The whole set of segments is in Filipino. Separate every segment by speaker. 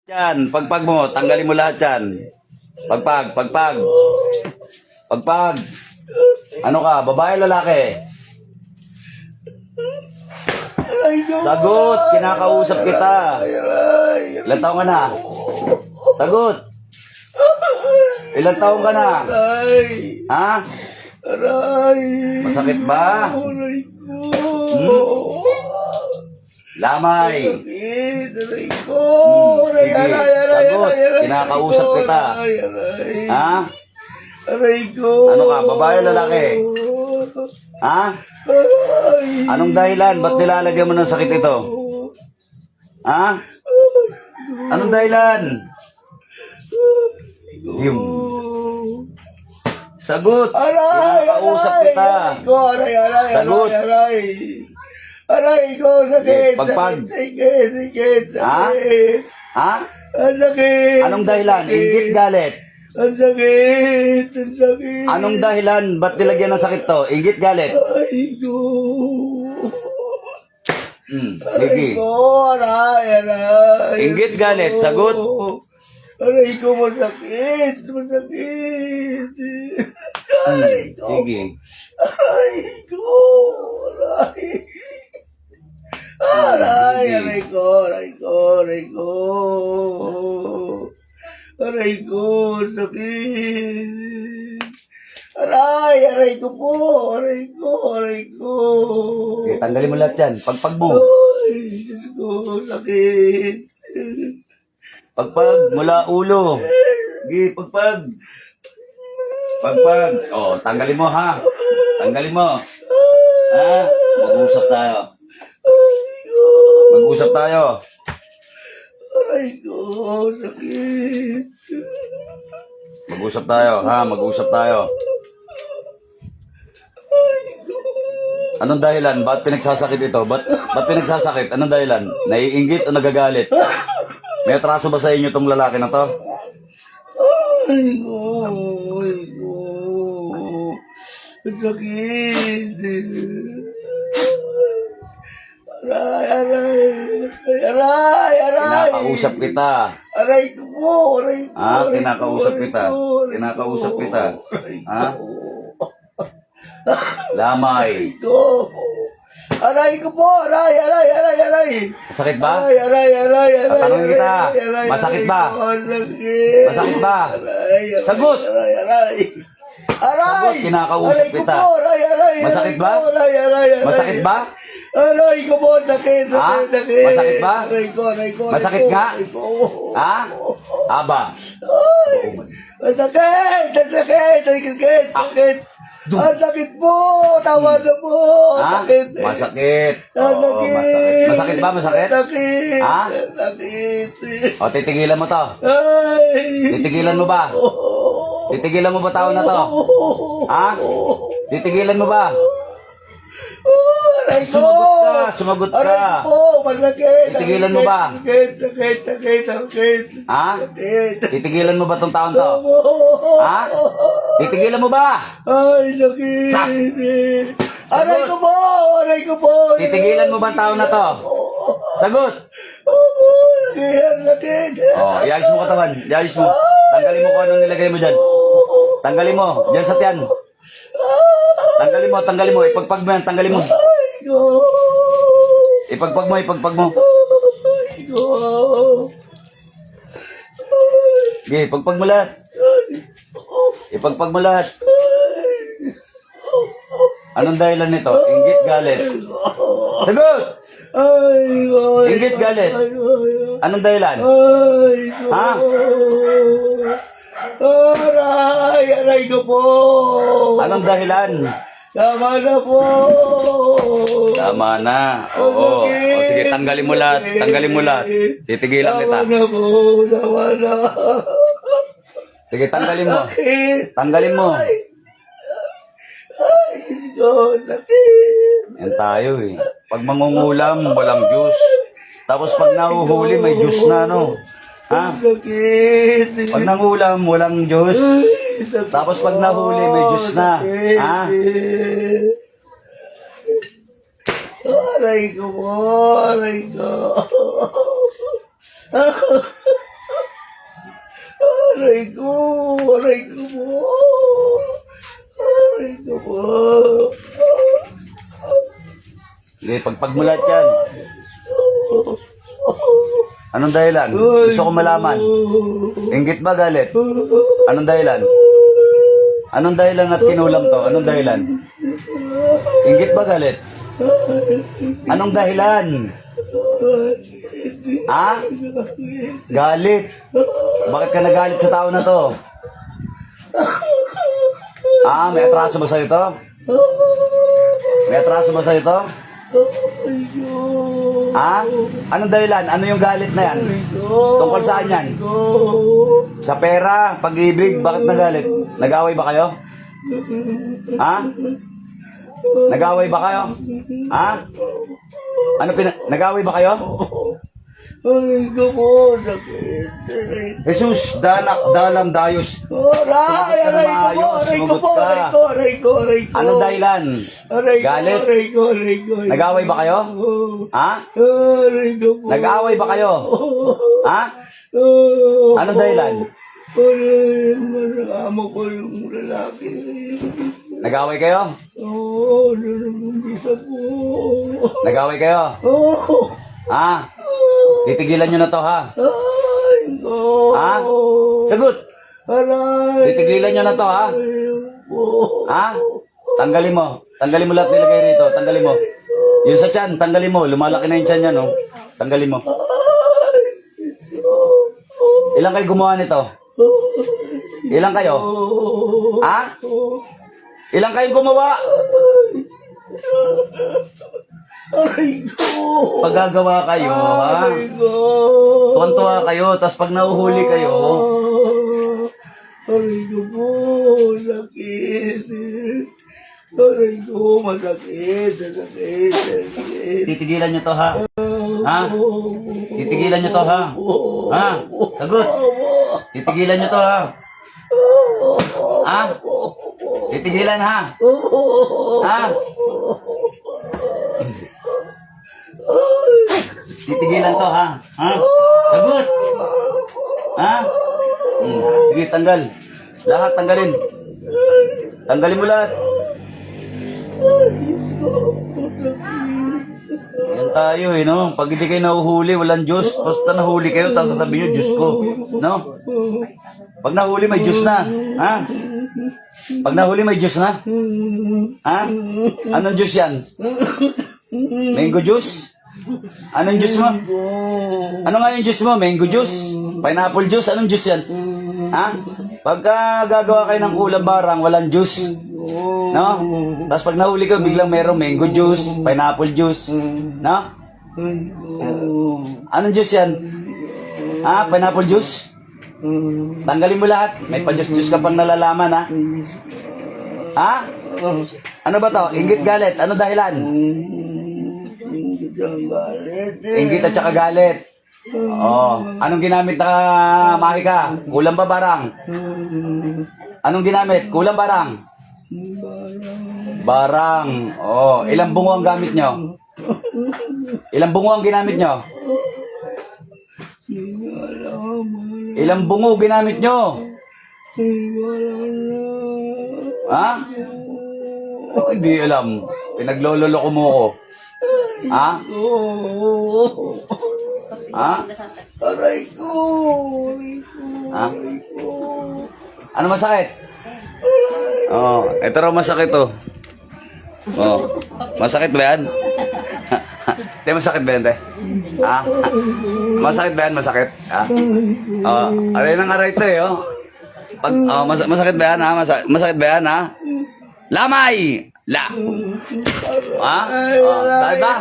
Speaker 1: Yan, pagpag mo, tanggalin mo lahat yan. Pagpag. Ano ka, babae, lalaki? Sagot, kinakausap kita. Ilan taong ka na? Sagot. Ilan taong ka na? Ha? Masakit ba? Lamay. Sige, sagot. Kinakausap kita. Ha? Ano ka, babae, lalaki? Ha? Anong dahilan? Ba't nilalagyan mo ng sakit ito? Ha? Anong dahilan? Yung sagot. Kinakausap kita. Sagot.
Speaker 2: Aray ko, sakit.
Speaker 1: Pagpag.
Speaker 2: Sakit.
Speaker 1: Ha? Ha?
Speaker 2: Ang sakit.
Speaker 1: Anong dahilan? Inggit, galit.
Speaker 2: Ang sakit.
Speaker 1: Anong dahilan? Ba't nilagyan ng sakit to? Inggit, galit.
Speaker 2: Aray ko. Aray
Speaker 1: Sige.
Speaker 2: ko, aray.
Speaker 1: Inggit, galit. Sagot.
Speaker 2: Aray ko, masakit. Aray ko.
Speaker 1: Sige.
Speaker 2: Aray ko. Aray ko. Aray ko, sakit. Aray ko po. Aray ko.
Speaker 1: Okay, tanggalin mo lahat yan. Pagpag mo.
Speaker 2: Ay, Diyos ko, sakit.
Speaker 1: Pagpag, mula ulo. Sige, pagpag. Oh, tanggalin mo ha. Tanggalin mo. Ha? Mag-usap tayo.
Speaker 2: Aray ko, sakit.
Speaker 1: Mag-usap tayo, ha? Mag-usap tayo. Anong dahilan? Ba't pinagsasakit ito? Ba't pinagsasakit? Anong dahilan? Naiinggit o nagagalit? May atraso ba sa inyo tong lalaki na to?
Speaker 2: Ay ko. Ang sakit. Aray.
Speaker 1: Kinakausap kita.
Speaker 2: Aray ko po.
Speaker 1: Ha? Kinakausap kita. Ha? Lamay.
Speaker 2: Aray ko po. Aray.
Speaker 1: Masakit ba?
Speaker 2: Aray.
Speaker 1: Tatanungin kita. Masakit ba? Masakit ba? Sagot.
Speaker 2: Aray.
Speaker 1: Kinakausap kita. Masakit ba? Masakit ba?
Speaker 2: Aray ko po, sakit.
Speaker 1: Ha? Masakit ba?
Speaker 2: Aray ko.
Speaker 1: Masakit nga? Ha? Aba.
Speaker 2: Ang sakit. Ang sakit po. Tawa na po.
Speaker 1: Ha?
Speaker 2: Sakit.
Speaker 1: Masakit.
Speaker 2: Ang
Speaker 1: Oo, masakit. Masakit ba? Masakit?
Speaker 2: Sakit.
Speaker 1: Ha?
Speaker 2: Sakit.
Speaker 1: O, titigilan mo to.
Speaker 2: Ay.
Speaker 1: Titigilan mo ba? Titigilan mo ba tao na to? Ha? Titigilan mo ba?
Speaker 2: Aray ko.
Speaker 1: Sumagot ka.
Speaker 2: Aray po, masakit.
Speaker 1: Titigilan mo ba?
Speaker 2: Sakit.
Speaker 1: Ha?
Speaker 2: Sakit.
Speaker 1: Titigilan mo ba tong taon to? Ha? Titigilan mo ba?
Speaker 2: Ay, sakit. Aray ko po.
Speaker 1: Titigilan mo ba ang taon na to? Sagot.
Speaker 2: Sakit.
Speaker 1: Oh, iayos mo katawan. Iayos mo. Tanggalin mo kung anong nilagay mo dyan. Tanggalin mo. Diyan sa tiyan. Tanggalin mo. Ipagpag mo yan. Tanggalin mo. Ipagpag mo.
Speaker 2: Ay ko.
Speaker 1: Sige, ipagpag mo lahat. Ipagpag mo lahat. Anong dahilan nito? Inggit, galit. Sagot!
Speaker 2: Ay ko.
Speaker 1: Inggit, galit. Anong dahilan?
Speaker 2: Ay ko.
Speaker 1: Ha?
Speaker 2: Aray ko po.
Speaker 1: Anong dahilan?
Speaker 2: Tama na po.
Speaker 1: Tama na. Oo. O sige, tanggalin mo lahat. Titigilan kita.
Speaker 2: Tama na.
Speaker 1: Sige, tanggalin mo.
Speaker 2: Sakit.
Speaker 1: Tanggalin mo.
Speaker 2: Ay ko, sakit.
Speaker 1: Yan tayo eh. Pag mangungulam, walang juice. Tapos pag nahuhuli, may juice na, no? Ha?
Speaker 2: Sakit.
Speaker 1: Pag nangulam, walang juice. Tapos pag nahuli, may juice na. Ha?
Speaker 2: Aray ko po, aray ko. Aray ko. Aray ko po. Aray ko po.
Speaker 1: Sige, pagmulat yan. Anong dahilan? Gusto ko malaman. Inggit ba, galit? Anong dahilan? Anong dahilan at kinulam to? Anong dahilan? Inggit ba, galit? Anong dahilan? Ha? Galit. Bakit ka nagalit sa tao na to? May atraso ba sa'yo to? May atraso ba sa'yo to? Anong dahilan? Ano yung galit na yan? Tungkol saan yan? Sa pera, pag-ibig, bakit nagalit? Nag-away ba kayo? Nag-away ba kayo? Nag-away ba kayo?
Speaker 2: Aray ko po. Sakit. Aray ko.
Speaker 1: Jesus, dalam, dayos.
Speaker 2: Aray ko po. Aray ko po. Aray ko. Aray ko. Aray ko.
Speaker 1: Anong dahilan?
Speaker 2: Aray ko.
Speaker 1: Galit?
Speaker 2: Aray ko. Aray ko.
Speaker 1: Nag-away ba kayo?
Speaker 2: Aray ko po.
Speaker 1: Nag-away ba kayo? Anong dahilan?
Speaker 2: Amo ko yung lalaki.
Speaker 1: Nag-away kayo?
Speaker 2: Oo, nag-umpisa po.
Speaker 1: Nag-away kayo?
Speaker 2: Oo.
Speaker 1: Titigilan nyo na to, ha?
Speaker 2: Ay, ko.
Speaker 1: Sagot!
Speaker 2: Aray.
Speaker 1: Titigilan nyo na to, ha? Tanggalin mo. Tanggalin mo lahat nilagay rito. Tanggalin mo. Yung sa tiyan, tanggalin mo. Lumalaki na yung tiyan yan, no? Tanggalin mo. Ilang kayo gumawa nito? Ilang kayo? Ilang kayo gumawa?
Speaker 2: Aray ko.
Speaker 1: Pag gagawa kayo, ha?
Speaker 2: Aray ko.
Speaker 1: Tuwan-tuwa kayo, tapos pag nahuhuli kayo,
Speaker 2: aray ko po, sakit. Aray ko, masakit, masakit, masakit.
Speaker 1: titigilan nyo to, ha? Titigilan nyo to, ha? Sagot! Titigilan nyo to, ha? Titigilan, ha? Titigilan to, ha? Sagot! Sige, tanggal. Lahat, tanggalin. Tanggalin mo lahat. Yan tayo, no? Pag hindi kayo nahuhuli, walang Diyos. Basta nahuli kayo, tapos sasabihin nyo, Diyos ko. No? Pag nahuli, may Diyos na. Pag nahuli, may Diyos na. Anong Diyos yan? Mango juice? Anong juice mo? Ano nga yung juice mo? Mango juice? Pineapple juice? Anong juice yan? Pagka gagawa kayo ng ulam barang, walang juice. No? Tapos pag nahuli ko, biglang merong mango juice, pineapple juice. No? Anong juice yan? Pineapple juice? Tanggalin mo lahat. May pa-juice-juice ka pang nalalaman, ha? Ano ba to? Inggit, galit. Ano dahilan? Inggit at saka galit. Anong ginamit na mahika? Kulang ba barang? Anong ginamit? Kulang barang? Barang. Ilang bungo ang gamit nyo? Ilang bungo ang ginamit nyo? Ilang bungo ginamit nyo? Hindi alam. Pinaglololoko mo ko.
Speaker 2: Aray ko. Aray ko.
Speaker 1: Ano masakit? Ito raw masakit, to. Masakit ba yan? Hindi, masakit ba yan, te? Masakit ba yan? Masakit? Aray ng aray to, masakit ba yan, ha? Masakit ba yan, ha? Lamay! Saan ba?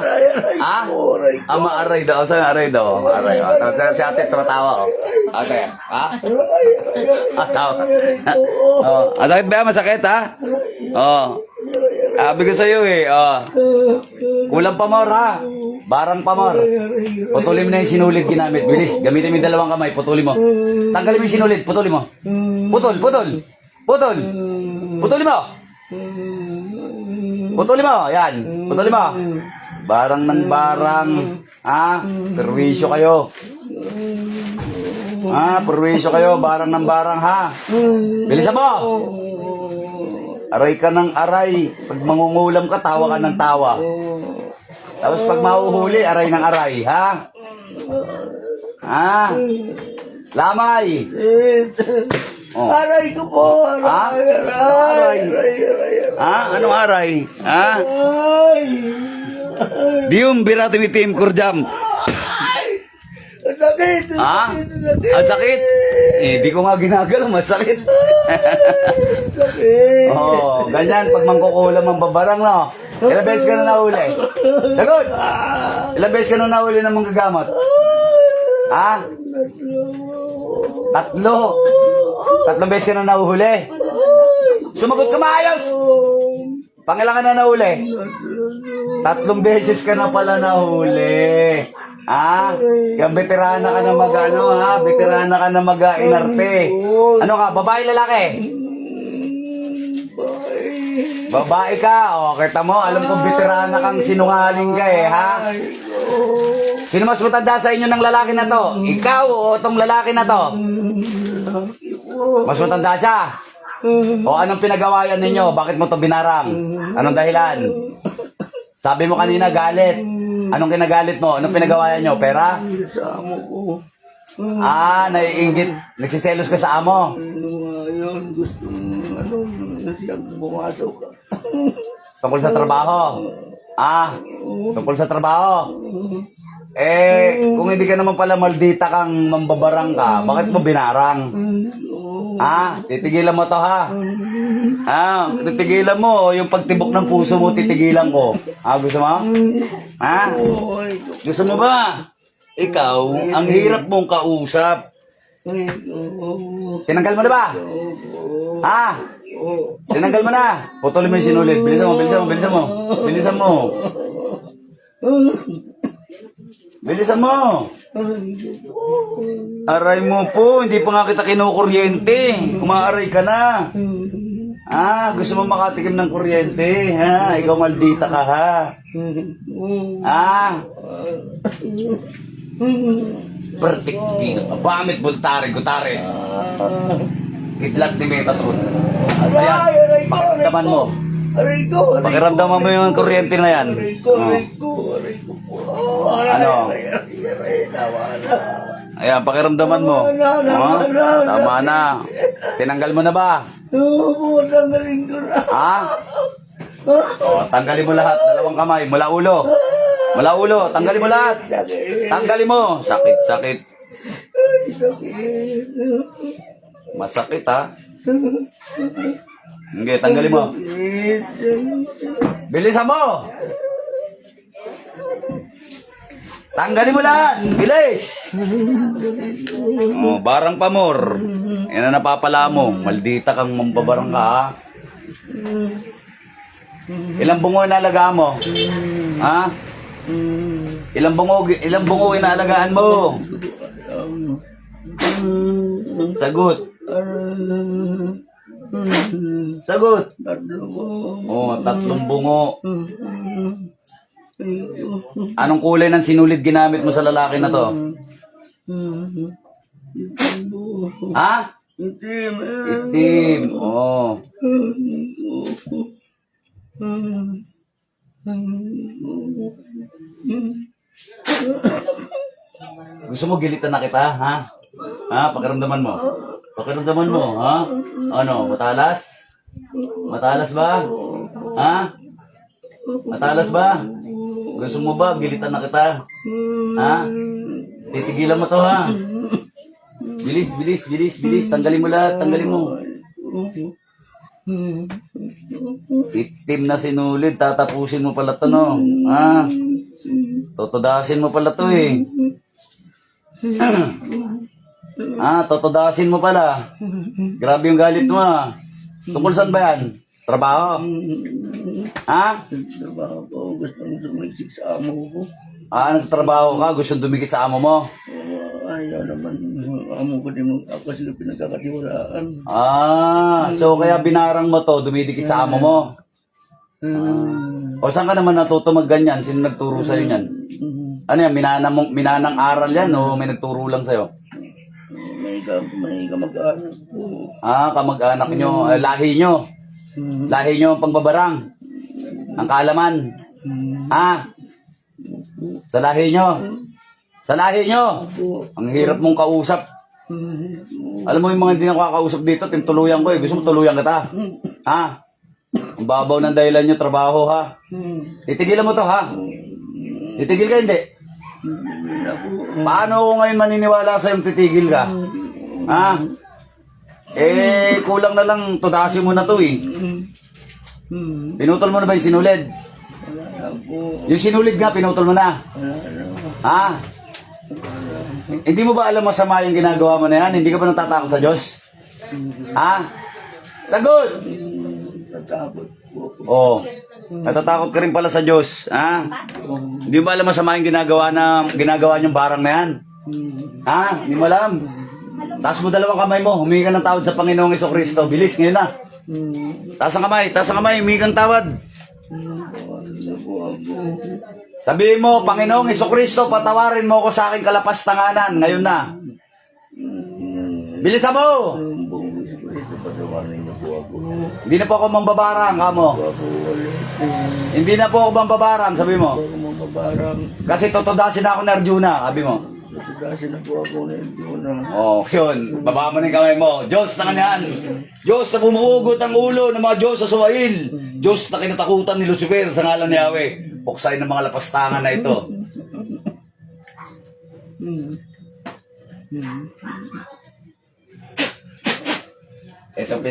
Speaker 1: Maaray daw. Saan aray daw? Aray. Si ate tumatawa, Okay. Tawa. Masakit ba yan? Masakit, ha? Sabi ko sa'yo, kulang pamor, ha? Barang pamor. Putulin mo na yung sinulid ginamit. Bilis. Gamitin mo yung dalawang kamay. Putulin mo. Tanggalin mo yung sinulid. Putulin mo. Putulin mo. Putulin mo. Yan. Putulin mo. Barang ng barang. Perwisyo kayo. Perwisyo kayo, barang ng barang ha. Bilisan mo! Aray ka ng aray. Pag mangungulam ka, tawa ka ng tawa. Tapos pag mahuhuli, aray ng aray, ha? Lamay! Oh.
Speaker 2: Aray ko po,
Speaker 1: Ha?
Speaker 2: aray.
Speaker 1: Anong aray?
Speaker 2: Ay.
Speaker 1: Diyum, bira timitim, kurjam.
Speaker 2: Ang sakit,
Speaker 1: Ang sakit? Di ko nga ginagalaw, masakit.
Speaker 2: Sakit.
Speaker 1: Ganyan, pag mangkukulam ang babarang, no? Ilang beses ka na nahuli? Sagot! Ilang beses ka na nahuli ng manggagamot? Tatlo. Tatlong beses ka na nahuhuli. Sumagot ka maayos! Pangilan ka na nahuli? Tatlong beses ka na pala nahuli. Kaya veterana ka na mag-ano, veterana ka na mag-inarte. Ano ka, babae, lalaki? Babae ka, kita mo, alam kong veterana kang sinungaling ka ha? Sino mas matanda sa inyo ng lalaki na to? Ikaw o tong lalaki na to? Mas matanda siya? O anong pinagawayan ninyo? Bakit mo to binarang? Anong dahilan? Sabi mo kanina galit. Anong kinagalit mo? Anong pinagawayan nyo? Pera?
Speaker 2: Sa amo ko.
Speaker 1: Naiinggit. Nagsiselos ka sa amo.
Speaker 2: Ngayon, gusto siyang pumasok.
Speaker 1: Tungkol sa trabaho. Tungkol sa trabaho. Kung hindi ka naman pala maldita kang mambabarang ka, bakit mo binarang? Titigilan mo to ha? Titigilan mo, yung pagtibok ng puso mo, titigilan ko. Gusto mo? Gusto mo ba? Ikaw, ang hirap mong kausap. Tinanggal mo na ba? Tinanggal mo na. Putulin mo yung sinulid. Bilisan mo, bilisan mo, bilisan mo. Bilisan mo. Bilisan mo. Aray mo po, hindi pa nga kita kinukuryente. Kumaaray ka na. Gusto mo makatikim ng kuryente, ha? Ikaw maldita ka, ha? Pertiktino. Abamit, Bultare, Gutares. Kidlat ni Metatron. Ayan, pakiramdaman mo.
Speaker 2: Aray ko.
Speaker 1: Pakiramdaman mo yung kuryente na yan.
Speaker 2: Aray ko.
Speaker 1: Ano? Ayan, pakiramdaman mo. Tama na. Tinanggal mo na ba?
Speaker 2: Oo, tanggalin ko na.
Speaker 1: Tanggalin mo lahat. Dalawang kamay. Mula ulo. Mula ulo. Tanggalin mo lahat. Tanggalin mo. Sakit, sakit.
Speaker 2: Ay, sakit.
Speaker 1: Masakit, ha? Hindi, tanggalin mo. Bilisan mo. Tanggalin mo lahat. Bilis. Barang pamor. Yan ang napapala mo. Maldita kang mambabarang ka, ha? Ilang bungo inalagaan mo? Ilang bungo inaalagaan mo? Sagot. Sagot. Tatlong bungo. Anong kulay ng sinulid ginamit mo sa lalaki na to?
Speaker 2: Itim.
Speaker 1: Itim. Gusto mo gilitan na kita, ha? Pakiramdaman mo. Pakiramdaman mo, ha? Ano, matalas? Matalas ba? Matalas ba? Gusto mo ba gilitan na kita? Titigilan mo to, ha? Bilis, bilis, bilis, bilis. Tanggalin mo lahat, tanggalin mo. Itim na sinulid, tatapusin mo pala to, no? Totodasin mo pala to, eh. Totodasin mo pala. Grabe yung galit mo, ha? Tungkol saan ba yan? Trabaho?
Speaker 2: Trabaho po. Gustong sumiksik sa amo ko.
Speaker 1: Nagtatrabaho ka? Gusto dumikit sa amo mo?
Speaker 2: Ayaw naman. Amo ko din mo. Ako sila pinagkakatiwalaan.
Speaker 1: So kaya binarang mo to, dumidikit sa amo mo? O saan ka naman natuto magganyan? Sino nagturo sa'yo yan? Ano yan? Minanang aral yan o may nagturo lang sa'yo?
Speaker 2: May kamag-anak po.
Speaker 1: Kamag-anak nyo, lahi nyo. Lahi nyo ang pangbabarang. Ang kaalaman. Sa lahi nyo. Sa lahi nyo. Ang hirap mong kausap. Alam mo yung mga hindi nakakausap dito, tuluyan ko eh. Gusto mo tuluyan kita? Ang babaw ng dahilan nyo, trabaho ha. Titigilan mo to ha. Titigil ka hindi. Paano ako ngayon maniniwala sa yung titigil ka? Kulang na lang, tudasin mo na to eh. Pinutol mo na ba yung sinulid? Yung sinulid nga, pinutol mo na. Hindi mo ba alam masama yung ginagawa mo na yan? Hindi ka ba natatakot sa Diyos? Sagot!
Speaker 2: Natakot po.
Speaker 1: Natatakot ka rin pala sa Diyos. Hindi mo ba alam masama yung ginagawa niyong barang na yan? Hindi mo alam. Taas mo dalawang kamay mo, humingi ka ng tawad sa Panginoong Jesucristo. Bilis, ngayon na. Taas ang kamay, humingi kang tawad. Sabihin mo, Panginoong Jesucristo, patawarin mo ako sa aking kalapastanganan. Ngayon na. Bilisan mo! Hindi na po ako mambabarang, kamo. Hindi na po ako mambabarang, sabi mo. Kasi totodasin na ako ni Arjuna, sabi mo.
Speaker 2: Totodasin na po ako ni Arjuna.
Speaker 1: Yun. Baba mo na yung kamay mo. Diyos na kanyan. Diyos na bumuhugot ang ulo ng mga Diyos sa Suwail. Diyos na kinatakutan ni Lucifer sa ngalan ni Yahweh. Puksay ng mga lapastangan na ito. Ito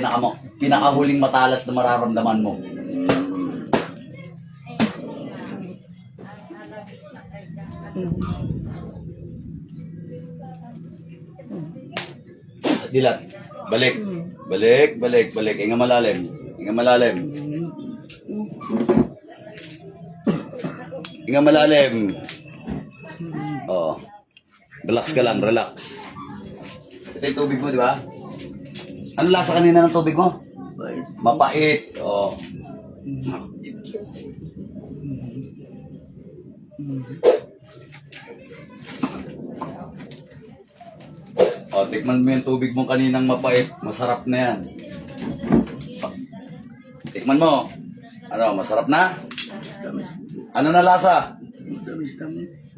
Speaker 1: pinakahuling matalas na mararamdaman mo. Dilat. Balik. Inga malalim. Inga malalim. Relax ka lang, relax. Ito yung tubig mo, di ba? Ano lasa kanina ng tubig mo? Mapait. Tikman mo yung tubig mo kaninang mapait. Masarap na yan. Tikman mo. Ano, masarap na? Ano na lasa?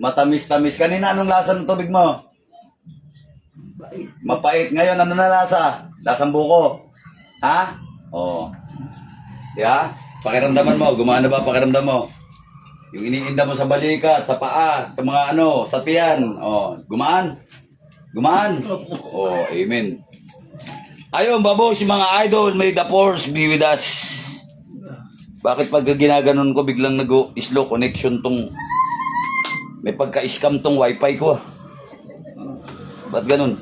Speaker 1: Matamis-tamis. Kanina anong lasa ng tubig mo? Mapait. Ngayon ano na lasa? Lasang buko. Diba? Pakiramdaman mo. Gumana ba pakiramdam mo? Yung iniinda mo sa balikat, sa paa, sa mga sa tiyan. Gumaan? Amen. Ayun, babos, mga idol, may the force be with us. Bakit pag ginaganon ko, biglang nag-slow connection tong, may pagka-scam tong wifi ko. Ba't ganun?